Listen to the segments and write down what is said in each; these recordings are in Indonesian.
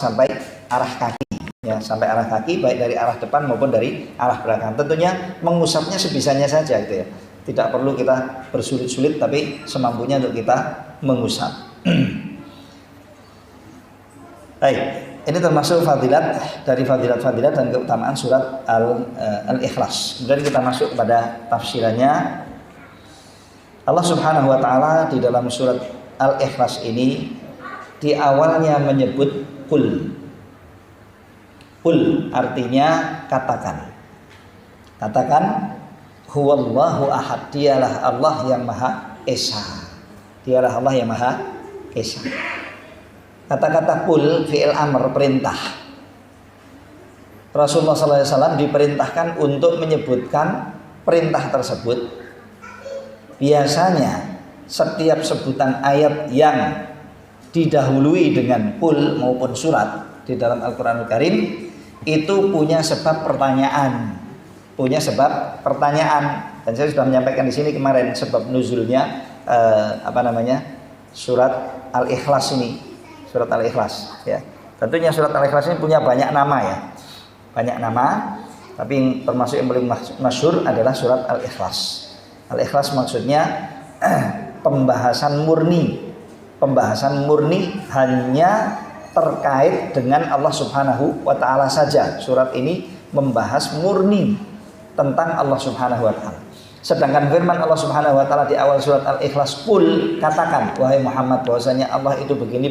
sampai arah kaki, ya, sampai arah kaki, baik dari arah depan maupun dari arah belakang. Tentunya mengusapnya sebisanya saja gitu ya. Tidak perlu kita bersulit-sulit, tapi semampunya untuk kita mengusap. Baik, ini termasuk fadilat dari fadilat-fadilat dan keutamaan surat Al-Ikhlas. Kemudian kita masuk kepada tafsirannya. Allah Subhanahu wa taala di dalam surat Al-Ikhlas ini di awalnya menyebut qul. Qul artinya katakan. Katakan huwallahu ahad, dialah Allah yang Maha Esa. Dialah Allah yang Maha Esa. Kata-kata qul fi'il amr, perintah. Rasulullah SAW diperintahkan untuk menyebutkan perintah tersebut. Biasanya setiap sebutan ayat yang didahului dengan qul maupun surat di dalam Al-Qur'anul Karim itu punya sebab pertanyaan, dan saya sudah menyampaikan di sini kemarin sebab nuzulnya surat Al-Ikhlas ini, surat Al-Ikhlas ya. Tentunya surat Al-Ikhlas ini punya banyak nama ya, tapi yang termasuk yang paling masyhur adalah surat Al-Ikhlas. Al-Ikhlas maksudnya pembahasan murni hanya terkait dengan Allah Subhanahu wa taala saja. Surat ini membahas murni tentang Allah Subhanahu wa taala. Sedangkan firman Allah Subhanahu wa taala di awal surat Al-Ikhlas, qul, katakan wahai Muhammad bahwasanya Allah itu begini.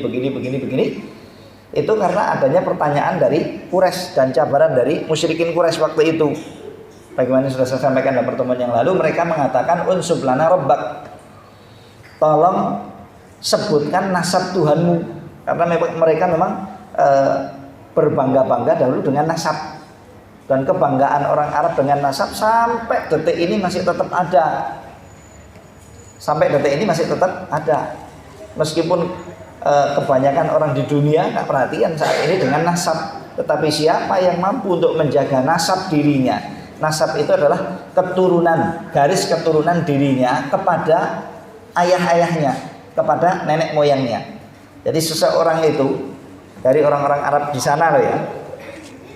Itu karena adanya pertanyaan dari Quraisy dan cabaran dari musyrikin Quraisy waktu itu. Bagaimana sudah saya sampaikan dalam pertemuan yang lalu, mereka mengatakan unsub lana rabbak, tolong sebutkan nasab Tuhanmu, karena mereka memang berbangga-bangga dahulu dengan nasab, dan kebanggaan orang Arab dengan nasab sampai detik ini masih tetap ada, meskipun kebanyakan orang di dunia nggak perhatian saat ini dengan nasab, tetapi siapa yang mampu untuk menjaga nasab dirinya, nasab itu adalah keturunan, garis keturunan dirinya kepada ayah-ayahnya, kepada nenek moyangnya. Jadi seseorang itu dari orang-orang Arab di sana loh ya,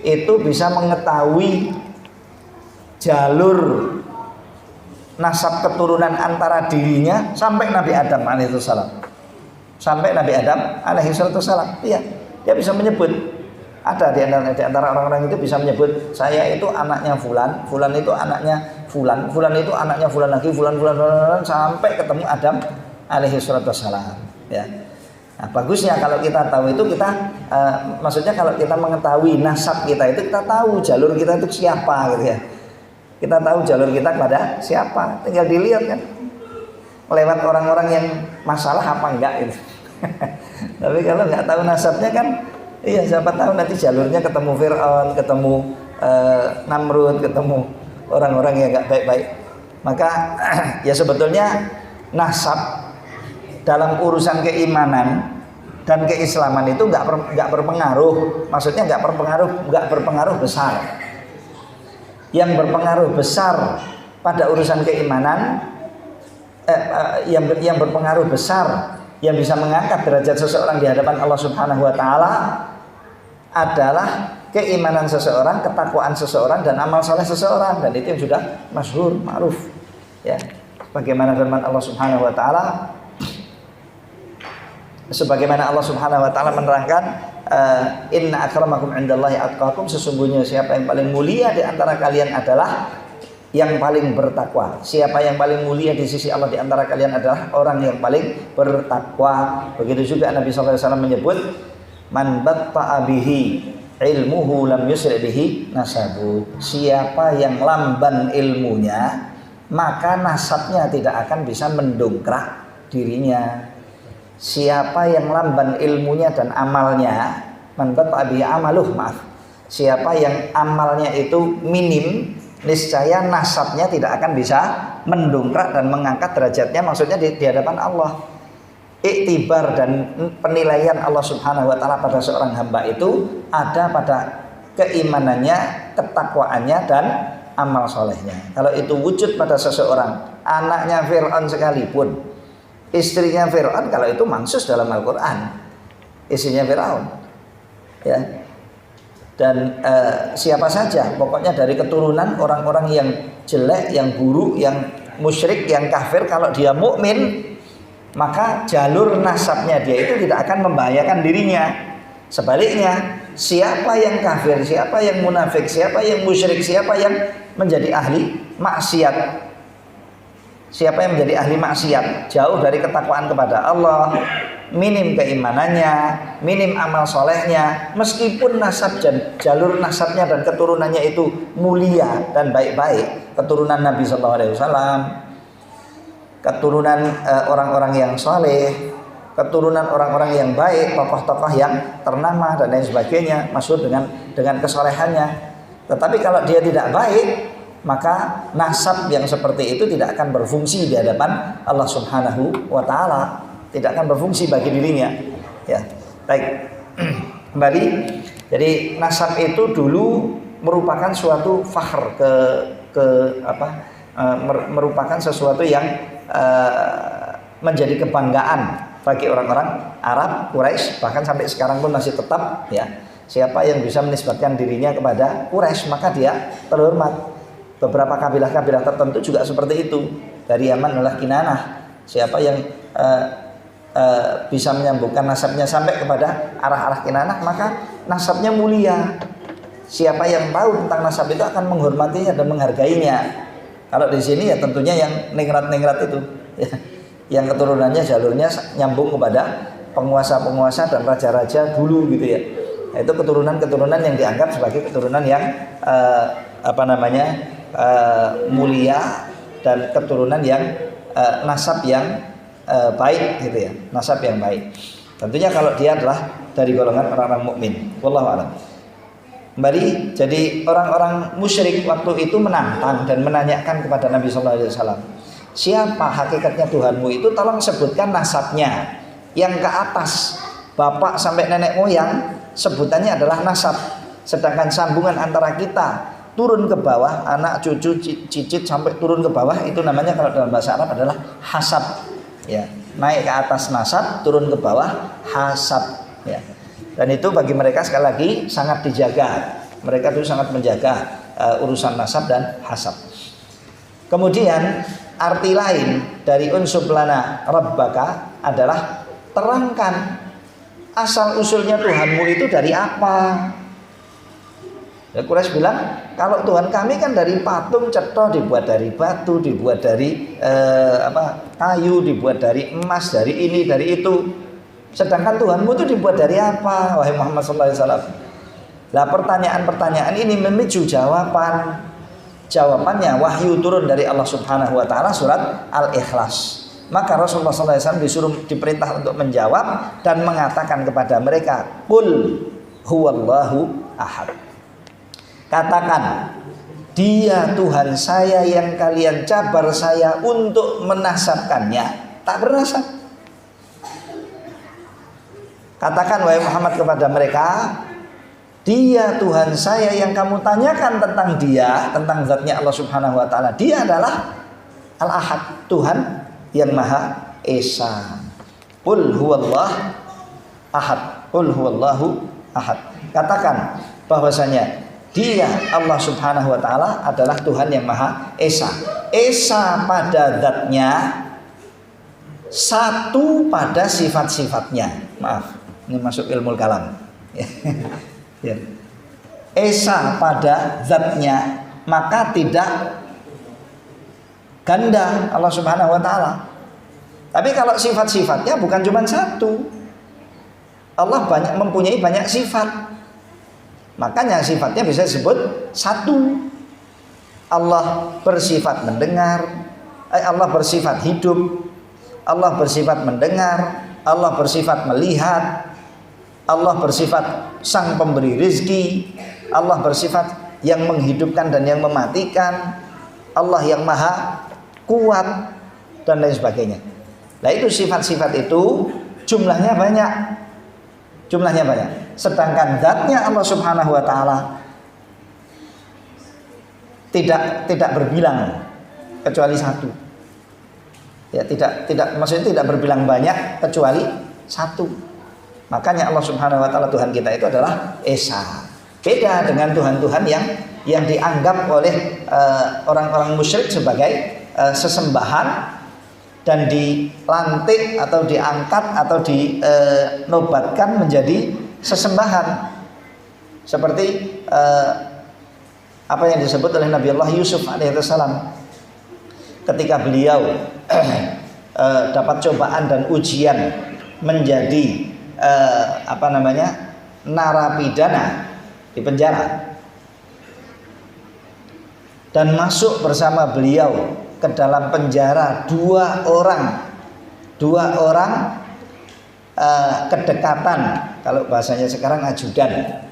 itu bisa mengetahui jalur nasab keturunan antara dirinya sampai Nabi Adam alaihissalam. Iya, dia bisa menyebut. Ada di antara orang-orang itu bisa menyebut, saya itu anaknya fulan, fulan itu anaknya fulan, fulan itu anaknya fulan lagi, fulan sampai ketemu Adam alaihi salatu wassalam ya. Nah, bagusnya kalau kita tahu itu, maksudnya kalau kita mengetahui nasab kita itu, kita tahu jalur kita itu siapa gitu ya. Kita tahu jalur kita kepada siapa, tinggal dilihat kan lewat orang-orang yang masalah apa enggak gitu. Tapi kalau nggak tahu nasabnya kan, iya siapa tahu nanti jalurnya ketemu Fir'aun, ketemu Namrud, ketemu orang-orang yang nggak baik-baik. Maka ya sebetulnya nasab dalam urusan keimanan dan keislaman itu nggak berpengaruh. Maksudnya nggak berpengaruh besar. Yang berpengaruh besar pada urusan keimanan, yang berpengaruh besar, yang bisa mengangkat derajat seseorang di hadapan Allah Subhanahu wa taala adalah keimanan seseorang, ketakwaan seseorang, dan amal saleh seseorang, dan itu yang sudah masyhur, ma'ruf ya. Bagaimana firman Allah Subhanahu wa taala, sebagaimana Allah Subhanahu wa taala menerangkan, inna akramakum indallahi atqakum, sesungguhnya siapa yang paling mulia di antara kalian adalah yang paling bertakwa. Siapa yang paling mulia di sisi Allah di antara kalian adalah orang yang paling bertakwa. Begitu juga Nabi sallallahu alaihi wasallam menyebut, man batta'a bihi ilmuhu lam yusri bihi nasabu. Siapa yang lamban ilmunya, maka nasabnya tidak akan bisa mendongkrak dirinya. Siapa yang lamban ilmunya dan amalnya, man batta'a bihi amaluh, siapa yang amalnya itu minim, niscaya nasabnya tidak akan bisa mendongkrak dan mengangkat derajatnya, maksudnya di hadapan Allah. Iktibar dan penilaian Allah Subhanahu wa taala pada seorang hamba itu ada pada keimanannya, ketakwaannya, dan amal solehnya. Kalau itu wujud pada seseorang, anaknya Fir'aun sekalipun, istrinya Fir'aun, kalau itu mansus dalam Al-Quran, istrinya Fir'aun, ya. Dan siapa saja, pokoknya dari keturunan orang-orang yang jelek, yang buruk, yang musyrik, yang kafir, kalau dia mukmin, maka jalur nasabnya dia itu tidak akan membahayakan dirinya. Sebaliknya, siapa yang kafir, siapa yang munafik, siapa yang musyrik, siapa yang menjadi ahli maksiat, siapa yang menjadi ahli maksiat, jauh dari ketakwaan kepada Allah, minim keimanannya, minim amal solehnya, meskipun nasab dan jalur nasabnya dan keturunannya itu mulia dan baik-baik, keturunan Nabi SAW, keturunan orang-orang yang soleh, keturunan orang-orang yang baik, tokoh-tokoh yang ternama dan lain sebagainya, maksud dengan kesolehannya. Tetapi kalau dia tidak baik, maka nasab yang seperti itu tidak akan berfungsi di hadapan Allah Subhanahu wa taala, tidak akan berfungsi bagi dirinya. Ya, baik. Kembali. Jadi nasab itu dulu merupakan suatu fakhr merupakan sesuatu yang menjadi kebanggaan bagi orang-orang Arab Quraisy, bahkan sampai sekarang pun masih tetap, ya. Siapa yang bisa menisbatkan dirinya kepada Quraisy maka dia terhormat. Beberapa kabilah-kabilah tertentu juga seperti itu. Dari Yaman adalah Kinanah. Siapa yang bisa menyambungkan nasabnya sampai kepada arah-arah Kinanah, maka nasabnya mulia. Siapa yang tahu tentang nasab itu akan menghormatinya dan menghargainya. Kalau di sini ya tentunya yang ningrat-ningrat itu, ya, yang keturunannya jalurnya nyambung kepada penguasa-penguasa dan raja-raja dulu gitu ya. Itu keturunan-keturunan yang dianggap sebagai keturunan yang mulia dan keturunan yang nasab yang baik gitu ya, nasab yang baik. Tentunya kalau dia adalah dari golongan orang-orang mukmin. Wallahu a'lam. Kembali, jadi orang-orang musyrik waktu itu menantang dan menanyakan kepada Nabi sallallahu alaihi wasallam, siapa hakikatnya Tuhanmu itu, tolong sebutkan nasabnya yang ke atas, bapak sampai nenek moyang sebutannya adalah nasab, sedangkan sambungan antara kita turun ke bawah, anak cucu cicit sampai turun ke bawah, itu namanya kalau dalam bahasa Arab adalah hasab, ya. Naik ke atas nasab, turun ke bawah hasab, ya. Dan itu bagi mereka sekali lagi sangat dijaga. Mereka itu sangat menjaga urusan nasab dan hasab. Kemudian arti lain dari unsub lana rabbaka adalah terangkan asal usulnya Tuhanmu itu dari apa. Ya, Quraisy bilang, kalau Tuhan kami kan dari patung cetha, dibuat dari batu, dibuat dari kayu, dibuat dari emas, dari ini, dari itu. Sedangkan Tuhanmu itu dibuat dari apa, wahai Muhammad sallallahu alaihi wasallam? Nah, pertanyaan-pertanyaan ini memicu jawaban. Jawabannya wahyu turun dari Allah Subhanahu wa taala surat Al-Ikhlas. Maka Rasulullah sallallahu alaihi wasallam diperintah untuk menjawab dan mengatakan kepada mereka, "Qul huwallahu ahad." Katakan, dia Tuhan saya yang kalian cabar saya untuk menasabkannya, tak bernasab. Katakan wahai Muhammad kepada mereka, dia Tuhan saya yang kamu tanyakan tentang dia, tentang zatnya Allah Subhanahu wa taala. Dia adalah Al-Ahad, Tuhan yang Maha Esa. Qul huwallah ahad. Qul huwallahu ahad. Katakan bahwasanya dia Allah Subhanahu wa taala adalah Tuhan yang Maha Esa. Esa pada zatnya, satu pada sifat-sifatnya. Maaf, ini masuk ilmu kalam. Ya. Esa pada zatnya, maka tidak ganda Allah Subhanahu wa taala. Tapi kalau sifat-sifatnya bukan cuma satu. Allah mempunyai banyak sifat. Makanya sifatnya bisa disebut satu. Allah bersifat mendengar, Allah bersifat hidup, Allah bersifat mendengar, Allah bersifat melihat, Allah bersifat sang pemberi rizki, Allah bersifat yang menghidupkan dan yang mematikan, Allah yang maha kuat dan lain sebagainya. Nah itu sifat-sifat itu jumlahnya banyak. Jumlahnya banyak. Sedangkan zatnya Allah Subhanahu wa taala tidak berbilang kecuali satu. Ya, tidak maksudnya tidak berbilang banyak kecuali satu. Makanya Allah Subhanahu wa taala Tuhan kita itu adalah Esa. Beda dengan Tuhan-Tuhan yang dianggap oleh orang-orang musyrik sebagai sesembahan dan dilantik atau diangkat atau dinobatkan menjadi sesembahan. Seperti apa yang disebut oleh Nabi Allah Yusuf alaihissalam ketika beliau dapat cobaan dan ujian menjadi narapidana di penjara, dan masuk bersama beliau ke dalam penjara dua orang kedekatan, kalau bahasanya sekarang ajudannya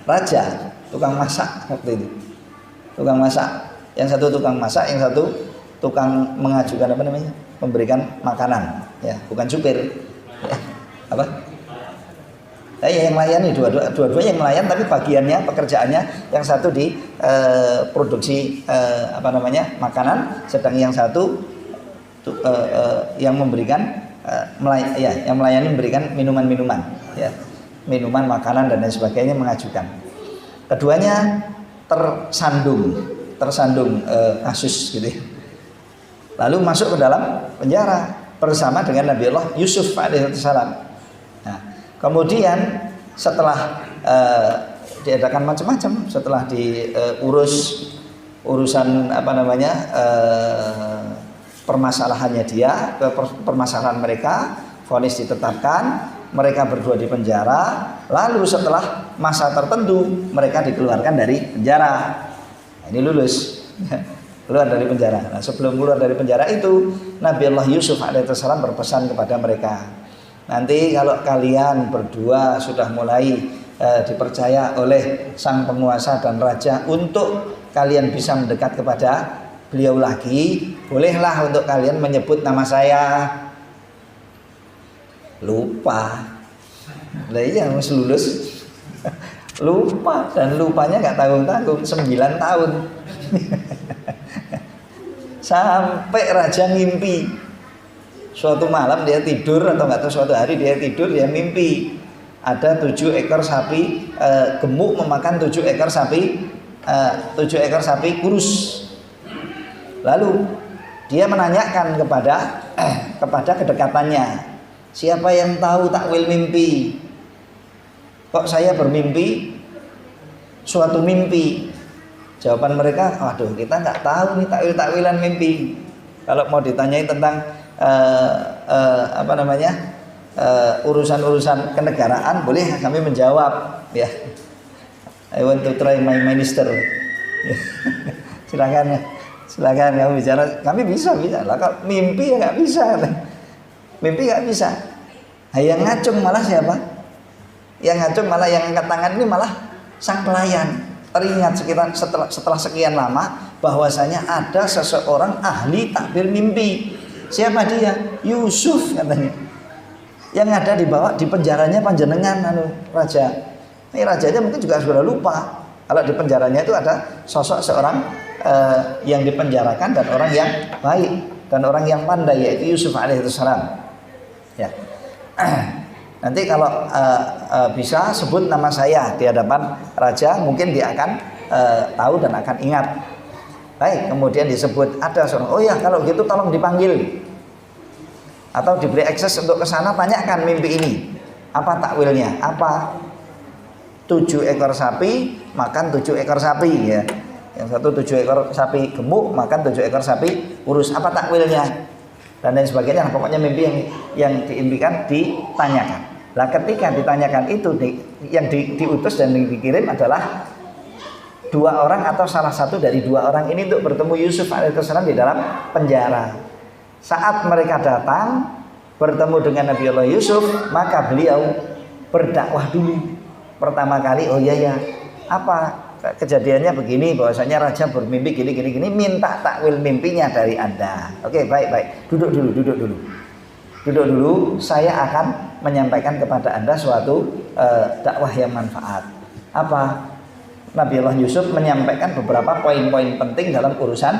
raja, tukang masak waktu itu, tukang masak, yang satu tukang masak, yang satu tukang mengajukan memberikan makanan, ya, bukan supir, ya, apa? Yang melayani, dua-dua yang melayan, tapi bagiannya, pekerjaannya, yang satu di produksi makanan, sedang yang satu yang memberikan yang melayani, memberikan minuman-minuman, ya, minuman, makanan dan lain sebagainya, mengajukan. Keduanya tersandung kasus gitu, ya. Lalu masuk ke dalam penjara bersama dengan Nabi Allah Yusuf alaihissalam. Nah, kemudian setelah diadakan macam-macam, setelah urusan permasalahannya dia, permasalahan mereka, vonis ditetapkan, mereka berdua di penjara. Lalu setelah masa tertentu mereka dikeluarkan dari penjara. Nah, ini lulus. Keluar dari penjara. Nah, sebelum keluar dari penjara itu Nabi Allah Yusuf alaihissalam berpesan kepada mereka, nanti kalau kalian berdua sudah mulai dipercaya oleh sang penguasa dan raja untuk kalian bisa mendekat kepada beliau lagi, bolehlah untuk kalian menyebut nama saya. Lupa. Lah iya, harus lulus. Lupa, dan lupanya nggak tanggung-tanggung, 9 tahun. Sampai raja ngimpi suatu malam, dia tidur, atau nggak tahu, suatu hari dia tidur, dia mimpi ada 7 ekor sapi gemuk memakan 7 ekor sapi kurus. Lalu dia menanyakan kepada kedekatannya, siapa yang tahu takwil mimpi? Kok saya bermimpi suatu mimpi? Jawaban mereka, waduh, kita nggak tahu nih takwilan mimpi. Kalau mau ditanyai tentang urusan-urusan kenegaraan, boleh kami menjawab, ya. I want to try my minister. Silakan kamu bicara. Kami bisa lah. Kalau mimpi ya nggak bisa. Mimpi nggak bisa. Nah, yang ngacung malah siapa? Yang ngacung malah, yang angkat tangan ini malah sang pelayan. Teringat setelah sekian lama bahwasanya ada seseorang ahli takbir mimpi. Siapa dia? Yusuf katanya. Yang ada di penjaranya panjenengan raja. Ini rajanya mungkin juga sudah lupa kalau di penjaranya itu ada sosok seorang yang dipenjarakan, dan orang yang baik dan orang yang pandai, yaitu Yusuf alaihissalam. Ya. Nanti kalau bisa sebut nama saya di hadapan raja, mungkin dia akan tahu dan akan ingat. Baik, kemudian disebut ada seorang, oh ya, kalau gitu tolong dipanggil atau diberi akses untuk ke sana, tanyakan mimpi ini apa takwilnya, apa 7 ekor sapi makan 7 ekor sapi, ya. Yang satu 7 ekor sapi gemuk makan 7 ekor sapi kurus, apa takwilnya, dan lain sebagainya. Nah, pokoknya mimpi yang diimpikan ditanyakan. Nah, ketika ditanyakan itu, yang diutus dan dikirim adalah 2 orang atau salah satu dari 2 orang ini untuk bertemu Yusuf alaihissalam di dalam penjara. Saat mereka datang bertemu dengan Nabi Allah Yusuf, maka beliau berdakwah dulu. Pertama kali, oh iya, apa kejadiannya begini, bahwasanya raja bermimpi gini, minta takwil mimpinya dari Anda. Oke, baik. Duduk dulu, saya akan menyampaikan kepada Anda suatu dakwah yang manfaat. Apa? Nabi Allah Yusuf menyampaikan beberapa poin-poin penting dalam urusan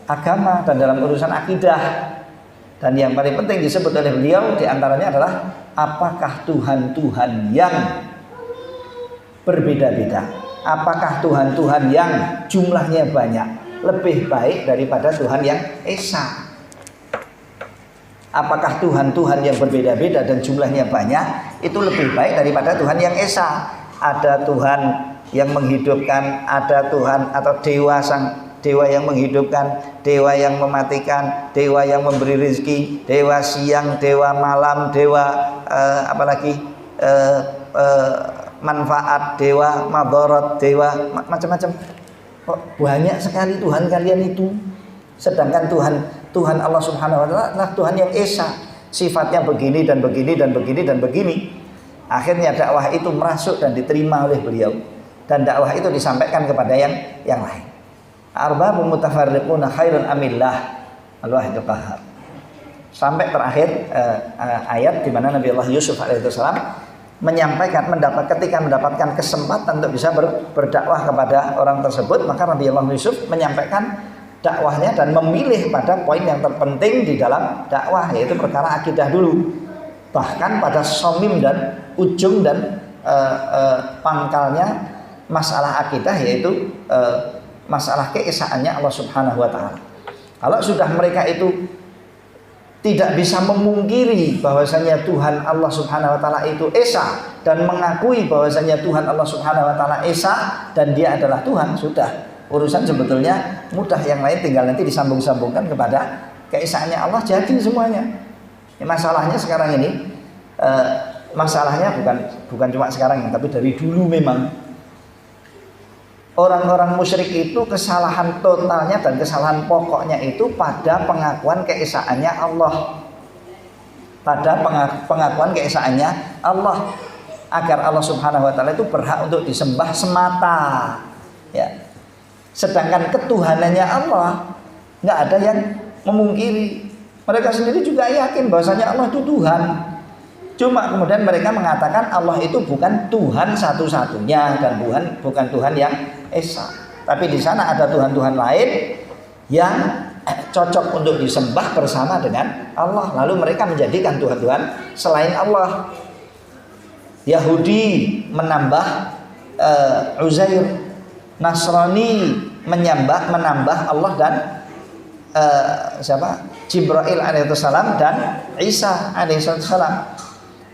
agama dan dalam urusan akidah. Dan yang paling penting disebut oleh beliau diantaranya adalah apakah Tuhan-Tuhan yang berbeda-beda, apakah Tuhan-Tuhan yang jumlahnya banyak lebih baik daripada Tuhan yang esa. Apakah Tuhan-Tuhan yang berbeda-beda dan jumlahnya banyak itu lebih baik daripada Tuhan yang esa. Ada Tuhan yang menghidupkan, ada Tuhan atau dewa, sang dewa yang menghidupkan, dewa yang mematikan, dewa yang memberi rezeki, dewa siang, dewa malam, dewa apalagi manfaat, dewa madarat, dewa macam-macam. Kok banyak sekali Tuhan kalian itu. Sedangkan Tuhan Allah Subhanahu wa taala adalah Tuhan yang esa, sifatnya begini dan begini dan begini dan begini. Akhirnya dakwah itu masuk dan diterima oleh beliau, dan dakwah itu disampaikan kepada yang lain. Arbabun mutafarriquna khairun amillah al-wahidul qahhar. Sampai terakhir ayat di mana Nabi Allah Yusuf alaihissalam menyampaikan ketika mendapatkan kesempatan untuk bisa berdakwah kepada orang tersebut, maka Nabi Allah Yusuf menyampaikan dakwahnya dan memilih pada poin yang terpenting di dalam dakwah, yaitu perkara akidah dulu. Bahkan pada somim dan ujung dan pangkalnya masalah akidah, yaitu masalah keesaannya Allah Subhanahu wa taala. Kalau sudah mereka itu tidak bisa memungkiri bahwasanya Tuhan Allah Subhanahu wa taala itu esa dan mengakui bahwasanya Tuhan Allah Subhanahu wa taala esa dan dia adalah Tuhan, sudah urusan sebetulnya mudah. Yang lain tinggal nanti disambung-sambungkan kepada keesaannya Allah, jadi semuanya. Masalahnya sekarang ini masalahnya bukan cuma sekarang, tapi dari dulu memang orang-orang musyrik itu kesalahan totalnya dan kesalahan pokoknya itu pada pengakuan keesaannya Allah, pada pengakuan keesaannya Allah, agar Allah Subhanahu wa taala itu berhak untuk disembah semata, ya. Sedangkan ketuhanannya Allah nggak ada yang memungkiri. Mereka sendiri juga yakin bahwasanya Allah itu Tuhan. Cuma kemudian mereka mengatakan Allah itu bukan Tuhan satu-satunya dan bukan Tuhan yang esa. Tapi di sana ada Tuhan-Tuhan lain yang cocok untuk disembah bersama dengan Allah. Lalu mereka menjadikan Tuhan-Tuhan selain Allah. Yahudi menambah Uzair, Nasrani menambah Allah dan Jibril alaihissalam dan Isa alaihissalam.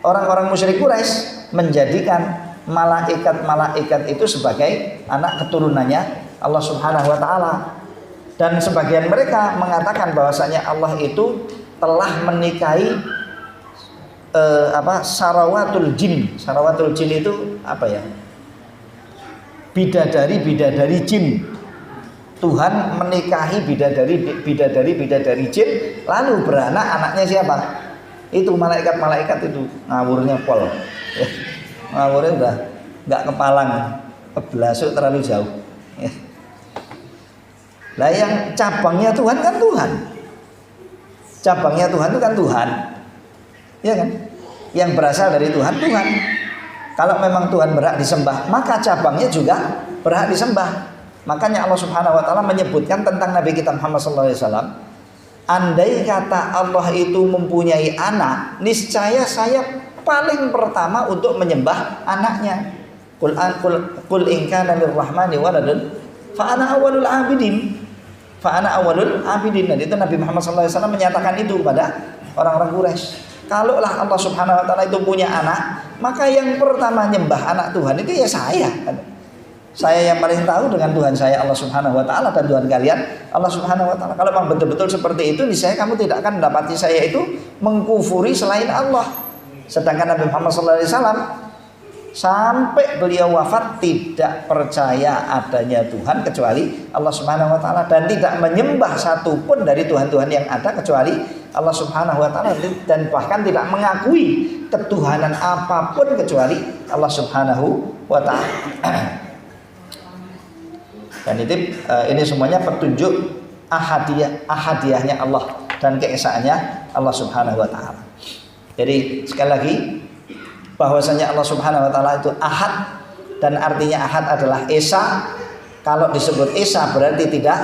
Orang-orang musyrik Quraisy menjadikan malaikat-malaikat itu sebagai anak keturunannya Allah Subhanahu wa taala. Dan sebagian mereka mengatakan bahwasanya Allah itu telah menikahi sarawatul jin. Sarawatul jin itu apa ya? Bidadari jin. Tuhan menikahi bidadari jin, lalu beranak, anaknya siapa? Itu malaikat-malaikat itu. Ngawurnya pol, ya. Ngawurnya udah nggak kepalang, kebelasuk terlalu jauh, ya. Lah yang cabangnya Tuhan kan Tuhan, cabangnya Tuhan itu kan Tuhan, ya kan? Yang berasal dari Tuhan. Kalau memang Tuhan berhak disembah, maka cabangnya juga berhak disembah. Makanya Allah Subhanahu wa taala menyebutkan tentang Nabi kita Muhammad sallallahu alaihi wasallam, andai kata Allah itu mempunyai anak, niscaya saya paling pertama untuk menyembah anaknya. Qul in kana lirrahmani waladun fa ana awwalul abidin. Dan itu Nabi Muhammad sallallahu alaihi wasallam menyatakan itu kepada orang-orang Quraisy. Kalaulah Allah Subhanahu wa taala itu punya anak, maka yang pertama nyembah anak Tuhan itu ya saya. Saya yang paling tahu dengan Tuhan saya Allah Subhanahu wa taala, dan Tuhan kalian Allah Subhanahu wa taala. Kalau memang betul-betul seperti itu, niscaya kamu tidak akan mendapati saya itu mengkufuri selain Allah. Sedangkan Nabi Muhammad SAW sampai beliau wafat tidak percaya adanya Tuhan kecuali Allah Subhanahu wa taala, dan tidak menyembah satupun dari Tuhan-Tuhan yang ada kecuali Allah Subhanahu wa taala, dan bahkan tidak mengakui ketuhanan apapun kecuali Allah Subhanahu wa taala. Dan ini semuanya petunjuk ahadiyahnya Allah dan keesaannya Allah Subhanahu wa taala. Jadi sekali lagi, bahwasanya Allah Subhanahu wa taala itu ahad, dan artinya ahad adalah esa. Kalau disebut esa berarti tidak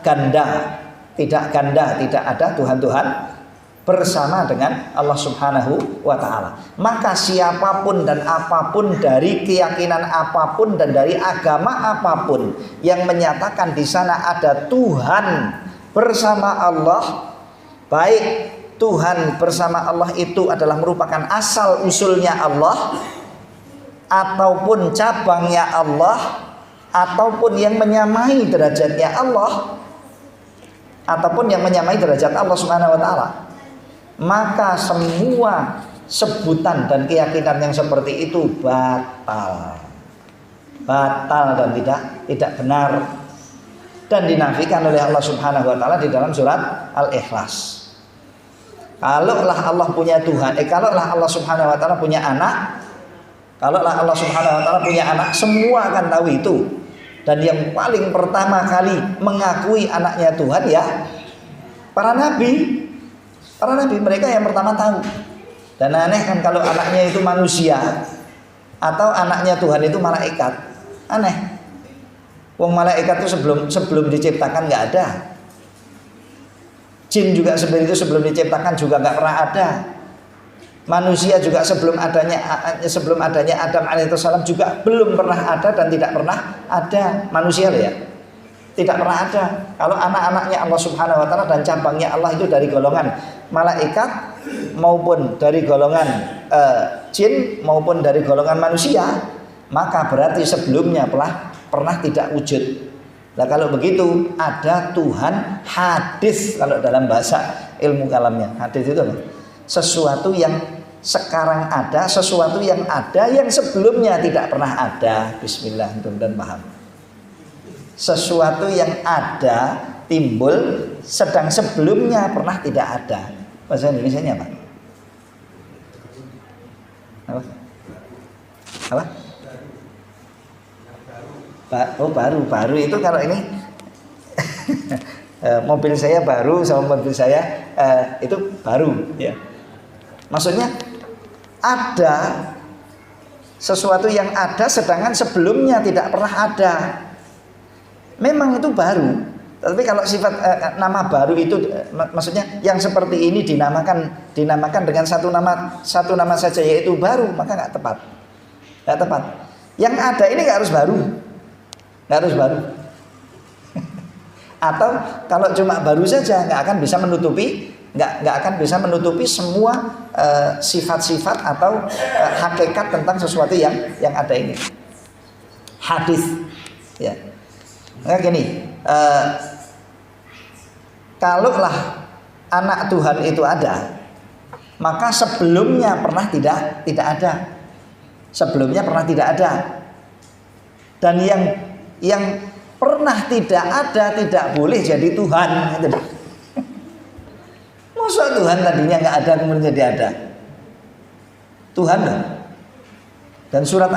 ganda, tidak ganda, tidak ada Tuhan-Tuhan bersama dengan Allah Subhanahu wa Ta'ala. Maka siapapun dan apapun dari keyakinan apapun dan dari agama apapun yang menyatakan di sana ada Tuhan bersama Allah, baik Tuhan bersama Allah itu adalah merupakan asal usulnya Allah, ataupun cabangnya Allah, ataupun yang menyamai derajatnya Allah, ataupun yang menyamai derajat Allah Subhanahu wa Ta'ala, maka semua sebutan dan keyakinan yang seperti itu batal dan tidak benar, dan dinafikan oleh Allah Subhanahu wa Ta'ala di dalam surat Al-Ikhlas. Kalaulah Allah punya Tuhan, kalaulah Allah Subhanahu wa Ta'ala punya anak, kalaulah Allah Subhanahu wa Ta'ala punya anak, semua akan tahu itu. Dan yang paling pertama kali mengakui anaknya Tuhan ya para nabi. Para nabi, mereka yang pertama tahu. Dan aneh kan kalau anaknya itu manusia atau anaknya Tuhan itu malaikat. Aneh. Wong malaikat itu sebelum diciptakan nggak ada. Jin juga seperti itu, sebelum diciptakan juga nggak pernah ada. Manusia juga sebelum adanya Adam alaihissalam juga belum pernah ada dan tidak pernah ada. Manusia loh ya, tidak pernah ada. Kalau anak-anaknya Allah Subhanahu wa Ta'ala dan cabangnya Allah itu dari golongan malaikat maupun dari golongan jin maupun dari golongan manusia, maka berarti sebelumnya pernah tidak wujud. Nah kalau begitu ada Tuhan hadis, kalau dalam bahasa ilmu kalamnya. Hadis itu apa? Sesuatu yang sekarang ada, sesuatu yang ada yang sebelumnya tidak pernah ada. Bismillah, mudah-mudahan paham. Sesuatu yang ada timbul sedang sebelumnya pernah tidak ada. Bahasa Indonesianya apa? Apa? Oh baru itu kalau ini mobil saya baru sama mobil saya itu baru ya. Maksudnya ada sesuatu yang ada sedangkan sebelumnya tidak pernah ada. Memang itu baru. Tapi kalau sifat nama baru itu maksudnya yang seperti ini dinamakan dengan satu nama saja yaitu baru, maka nggak tepat. Yang ada ini nggak harus baru. Atau kalau cuma baru saja nggak akan bisa menutupi semua sifat-sifat atau hakikat tentang sesuatu yang ada ini. Hadis ya. Nah gini, kalaulah anak Tuhan itu ada, maka sebelumnya pernah tidak ada. Sebelumnya pernah tidak ada. Dan yang pernah tidak ada tidak boleh jadi Tuhan. Masa Tuhan tadinya nggak ada kemudian jadi ada? Tuhan. Dan surat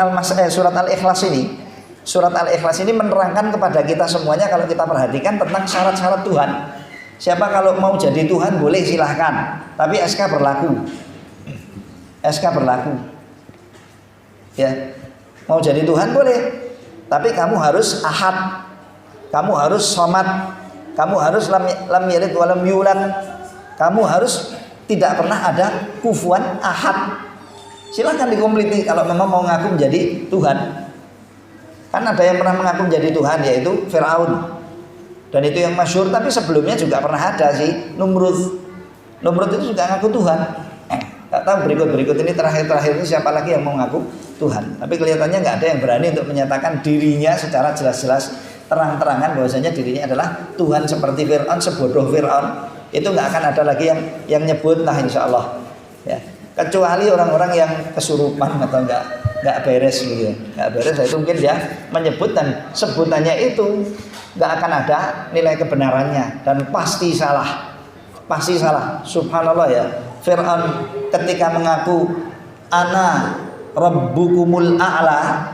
Al-Ikhlas ini menerangkan kepada kita semuanya, kalau kita perhatikan tentang syarat-syarat Tuhan. Siapa kalau mau jadi Tuhan boleh silahkan, tapi SK berlaku. Ya, mau jadi Tuhan boleh, tapi kamu harus ahad, kamu harus somad, kamu harus lam yalid wa lam yulad, kamu harus tidak pernah ada kufuwan ahad. Silahkan dikompliti kalau memang mau ngaku menjadi Tuhan. Kan ada yang pernah mengaku menjadi Tuhan yaitu Fir'aun. Dan itu yang masyhur, tapi sebelumnya juga pernah ada sih Numrud. Numrud itu juga ngaku Tuhan. Gak tahu berikut ini terakhir ini siapa lagi yang mau ngaku Tuhan. Tapi kelihatannya nggak ada yang berani untuk menyatakan dirinya secara jelas-jelas terang-terangan bahwasanya dirinya adalah Tuhan seperti Fir'aun, sebodoh Fir'aun. Itu nggak akan ada lagi yang nyebut lah insya Allah. Ya. Kecuali orang-orang yang kesurupan atau nggak beres gitu, nggak beres, itu mungkin dia menyebut dan sebutannya itu nggak akan ada nilai kebenarannya dan pasti salah. Subhanallah ya, Fir'aun ketika mengaku ana rabbukumul a'la,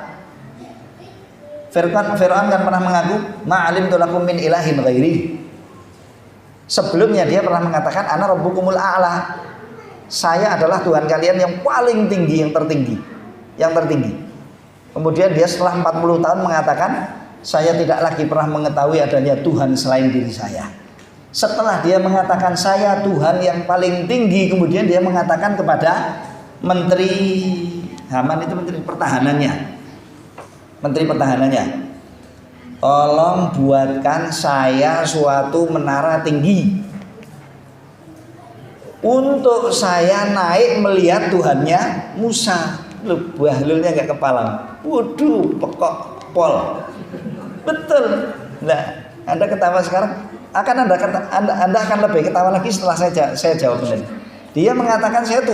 Fir'aun kan pernah mengaku ma'alimtu lakum min ilahin ghairi. Sebelumnya dia pernah mengatakan ana rabbukumul a'la, saya adalah Tuhan kalian yang paling tinggi, yang tertinggi. Kemudian dia setelah 40 tahun mengatakan, saya tidak lagi pernah mengetahui adanya Tuhan selain diri saya. Setelah dia mengatakan saya Tuhan yang paling tinggi, kemudian dia mengatakan kepada menteri Haman, itu menteri pertahanannya, tolong buatkan saya suatu menara tinggi untuk saya naik melihat Tuhannya Musa. Lu bahlulnya gak kepala. Waduh, pokok pol. Betul. Nah, Anda ketawa sekarang, Anda akan lebih ketawa lagi setelah saya jawab ini. Dia mengatakan saya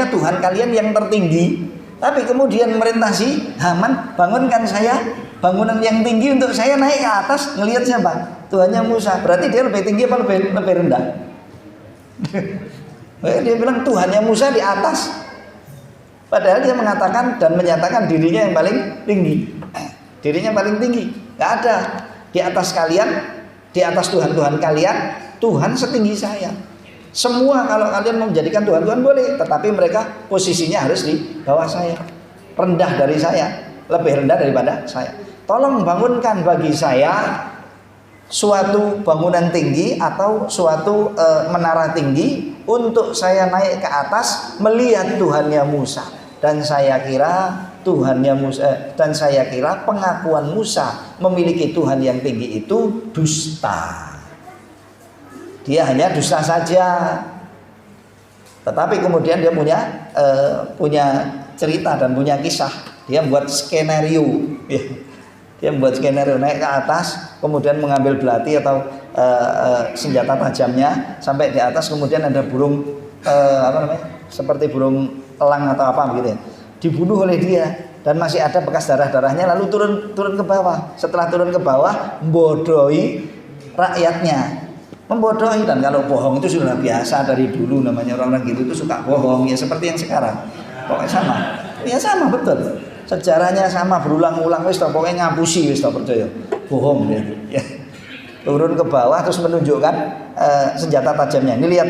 Tuhan kalian yang tertinggi, tapi kemudian merintasi Haman, bangunkan saya bangunan yang tinggi untuk saya naik ke atas ngelihat siapa? Tuhannya Musa. Berarti dia lebih tinggi apa lebih rendah? Dia bilang Tuhannya Musa di atas. Padahal dia mengatakan dan menyatakan dirinya yang paling tinggi. Dirinya paling tinggi. Gak ada di atas kalian, di atas Tuhan-Tuhan kalian, Tuhan setinggi saya. Semua kalau kalian mau menjadikan Tuhan-Tuhan boleh, tetapi mereka posisinya harus di bawah saya, rendah dari saya, lebih rendah daripada saya. Tolong bangunkan bagi saya suatu bangunan tinggi atau suatu menara tinggi untuk saya naik ke atas melihat Tuhannya Musa. Dan saya kira pengakuan Musa memiliki Tuhan yang tinggi itu dusta. Dia hanya dusta saja. Tetapi kemudian dia punya cerita dan punya kisah. Dia membuat skenario. Dia membuat skenario naik ke atas, kemudian mengambil belati atau senjata tajamnya sampai di atas, kemudian ada burung seperti burung elang atau apa begitu ya, dibunuh oleh dia dan masih ada bekas darah-darahnya, lalu turun ke bawah. Setelah turun ke bawah, membodohi rakyatnya, membodohi. Dan kalau bohong itu sudah biasa dari dulu, namanya orang-orang gitu itu suka bohong ya, seperti yang sekarang. Pokoknya sama, ya sama betul. Sejarahnya sama berulang-ulang, wis pokoknya ngapusi, wis percaya bohong ya. Turun ke bawah terus menunjukkan senjata tajamnya. Ini lihat,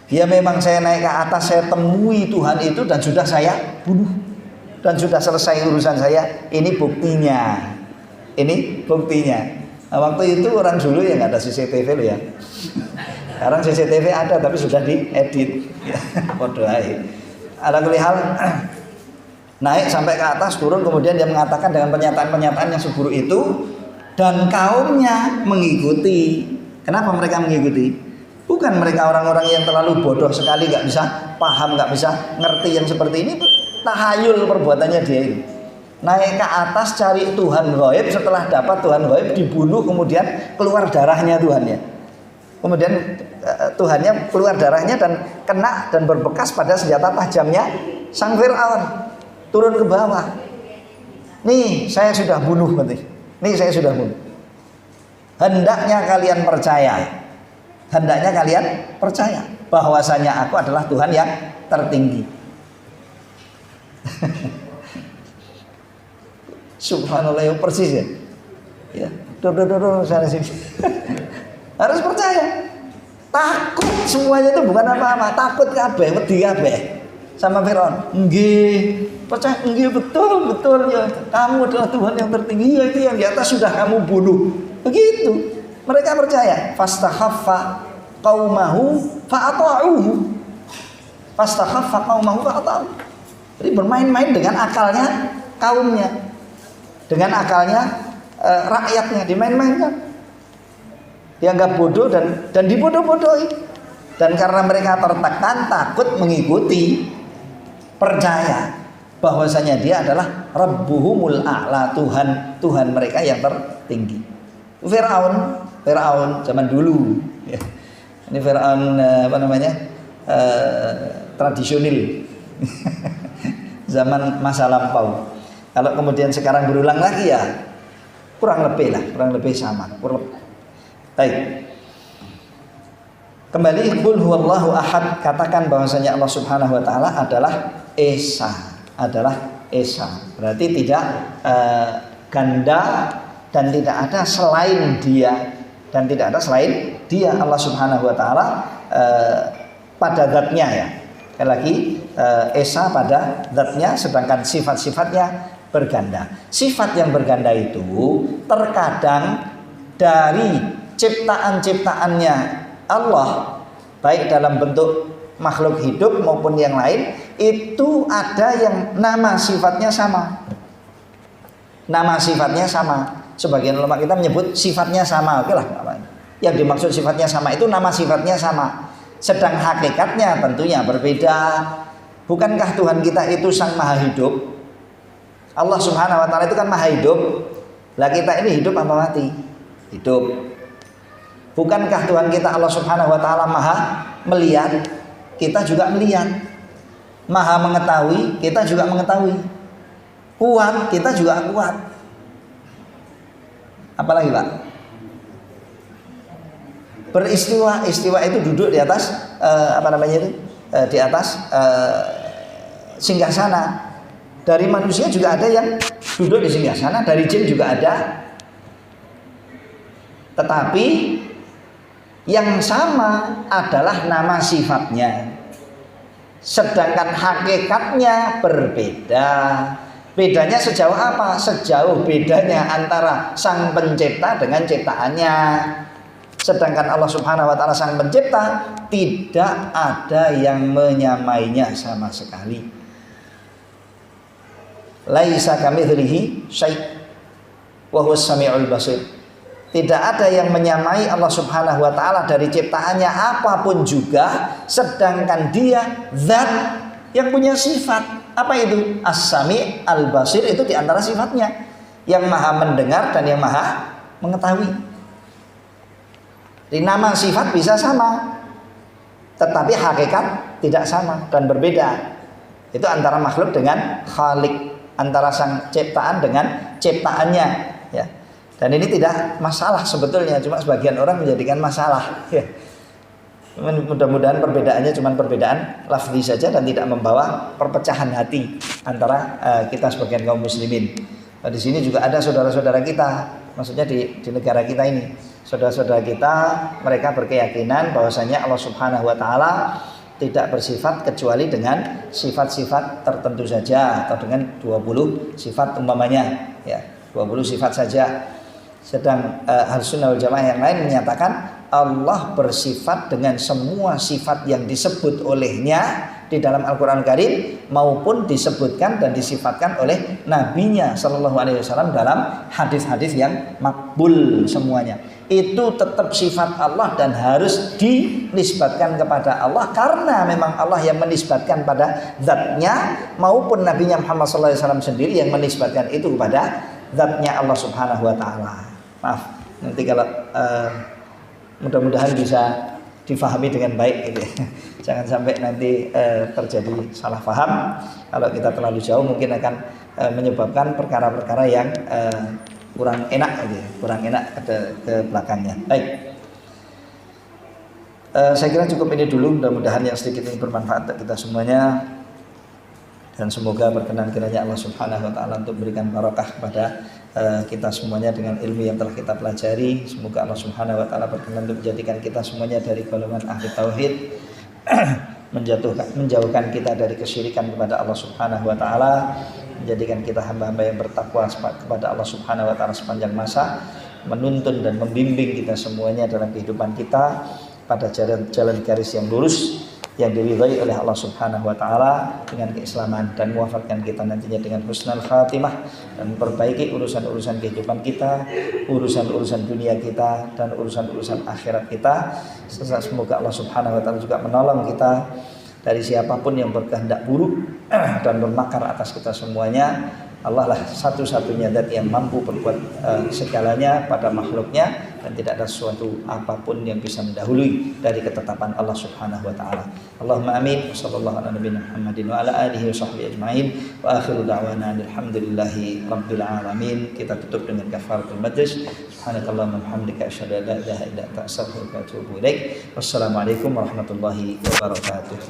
dia memang saya naik ke atas, saya temui Tuhan itu dan sudah saya bunuh dan sudah selesai urusan saya. Ini buktinya. Nah, waktu itu orang dulu ya nggak ada CCTV loh ya. Sekarang CCTV ada tapi sudah diedit. Bodoh aja. Ada kelihatan naik sampai ke atas, turun, kemudian dia mengatakan dengan pernyataan-pernyataan yang seburuk itu, dan kaumnya mengikuti. Kenapa mereka mengikuti? Bukan mereka orang-orang yang terlalu bodoh sekali, gak bisa paham, gak bisa ngerti yang seperti ini. Tahayul perbuatannya dia itu. Naik ke atas cari Tuhan gaib, setelah dapat Tuhan gaib dibunuh, kemudian keluar darahnya Tuhannya. Kemudian Tuhannya keluar darahnya dan kena dan berbekas pada senjata tajamnya sang Fir'aun. Turun ke bawah. Nih saya sudah bunuh berarti. Nih saya sudah bunuh. Hendaknya kalian percaya bahwasanya aku adalah Tuhan yang tertinggi. Subhanallah, persis ya. Ya, sana sini. Harus percaya. Takut semuanya itu bukan apa-apa. Takut kabeh, wedi kabeh sama Firaun. Nggih, percaya nggih betul ya. Kamu adalah Tuhan yang tertinggi, ya, itu yang di atas sudah kamu bunuh. Begitu. Mereka percaya. Fastakhaffa qaumahu fa'ata'uhu. Jadi bermain-main dengan akalnya kaumnya, dengan akalnya rakyatnya, dimain-mainkan, dianggap bodoh dan dibodoh-bodohi. Dan karena mereka tertekan, takut mengikuti, percaya bahwasanya dia adalah Rabbuhumul A'la, Tuhan mereka yang tertinggi. Firaun zaman dulu ya. Ini Firaun tradisional. Zaman masa lampau. Kalau kemudian sekarang berulang lagi ya kurang lebih sama. Baik. Kembali, qul huwallahu ahad, katakan bahwasanya Allah Subhanahu wa taala adalah esa, Berarti tidak ganda dan tidak ada selain dia, Allah Subhanahu wa taala pada zatnya ya. Sekali lagi, esa pada zatnya, sedangkan sifat-sifatnya berganda. Sifat yang berganda itu terkadang dari ciptaan-ciptaannya Allah, baik dalam bentuk makhluk hidup maupun yang lain, itu ada yang nama sifatnya sama. Nama sifatnya sama. Sebagian ulama kita menyebut sifatnya sama. Oke lah. Yang dimaksud sifatnya sama itu nama sifatnya sama. Sedang hakikatnya tentunya berbeda. Bukankah Tuhan kita itu sang maha hidup? Allah subhanahu wa ta'ala itu kan maha hidup. Lah kita ini hidup apa mati? Hidup. Bukankah Tuhan kita Allah subhanahu wa ta'ala maha melihat? Kita juga melihat. Maha mengetahui, kita juga mengetahui. Kuat, kita juga kuat. Apalagi Pak? Beristiwa, istiwa itu duduk di atas di atas singgasana. Dari manusia juga ada yang duduk di singgasana, dari jin juga ada. Tetapi yang sama adalah nama sifatnya, sedangkan hakikatnya berbeda. Bedanya sejauh apa? Sejauh bedanya antara sang pencipta dengan ciptaannya. Sedangkan Allah subhanahu wa ta'ala sang pencipta, tidak ada yang menyamainya sama sekali. Laisa kamitslihi syai' wa huwas samiul basir. Tidak ada yang menyamai Allah subhanahu wa ta'ala dari ciptaannya apapun juga, sedangkan dia zat yang punya sifat. Apa itu? As-sami' al-basir, itu diantara sifatnya, yang maha mendengar dan yang maha mengetahui. Di nama sifat bisa sama, tetapi hakikat tidak sama dan berbeda. Itu antara makhluk dengan khalik, antara sang ciptaan dengan ciptaannya, ya. Dan ini tidak masalah sebetulnya, cuma sebagian orang menjadikan masalah, ya. Mudah-mudahan perbedaannya cuma perbedaan lafzi saja dan tidak membawa perpecahan hati antara kita sebagian kaum muslimin. Nah, di sini juga ada saudara-saudara kita, maksudnya di negara kita ini, saudara-saudara kita, mereka berkeyakinan bahwasanya Allah subhanahu wa ta'ala tidak bersifat kecuali dengan sifat-sifat tertentu saja, atau dengan 20 sifat umpamanya, ya, 20 sifat saja. Sedang Ahlus Sunnah wal Jamaah yang lain menyatakan Allah bersifat dengan semua sifat yang disebut olehnya di dalam Al-Quran Karim, maupun disebutkan dan disifatkan oleh Nabi-Nya Sallallahu Alaihi Wasallam dalam hadis-hadis yang makbul semuanya. Itu tetap sifat Allah dan harus dinisbatkan kepada Allah, karena memang Allah yang menisbatkan pada zatnya, maupun Nabi-Nya Muhammad Sallallahu Alaihi Wasallam sendiri yang menisbatkan itu kepada zatnya Allah Subhanahu Wa Taala. Maaf, nanti kalau mudah-mudahan bisa difahami dengan baik gitu. Jangan sampai nanti terjadi salah paham. Kalau kita terlalu jauh mungkin akan menyebabkan perkara-perkara yang kurang enak gitu, kurang enak ke belakangnya. Baik. Saya kira cukup ini dulu, mudah-mudahan yang sedikit ini bermanfaat untuk kita semuanya. Dan semoga berkenan kiranya Allah Subhanahu wa ta'ala untuk berikan barakah kepada kita semuanya dengan ilmu yang telah kita pelajari. Semoga Allah Subhanahu wa ta'ala berkenan untuk menjadikan kita semuanya dari golongan ahli tauhid, menjauhkan kita dari kesyirikan kepada Allah Subhanahu wa ta'ala, menjadikan kita hamba-hamba yang bertakwa kepada Allah Subhanahu wa ta'ala sepanjang masa, menuntun dan membimbing kita semuanya dalam kehidupan kita pada jalan garis yang lurus, yang diridhai oleh Allah Subhanahu wa ta'ala dengan keislaman, dan mewafatkan kita nantinya dengan husnul khatimah, dan memperbaiki urusan-urusan kehidupan kita, urusan-urusan dunia kita, dan urusan-urusan akhirat kita. Semoga Allah Subhanahu wa ta'ala juga menolong kita dari siapapun yang berkehendak buruk dan bermakar atas kita semuanya. Allah lah satu-satunya zat yang mampu berbuat segalanya pada makhluknya, dan tidak ada sesuatu apapun yang bisa mendahului dari ketetapan Allah Subhanahu wa ta'ala. Allahumma amin. Wassallallahu ala nabiyina Muhammadin wa ala alihi wa sahbihi ajma'in. Wa akhiru da'wana alhamdulillahi rabbil alamin. Kita tutup dengan kafaratul majlis. Subhanakallahumma wa bihamdika asyhadu an la ilaha illa anta astaghfiruka wa atubu ilaik. Wassalamualaikum warahmatullahi wabarakatuh.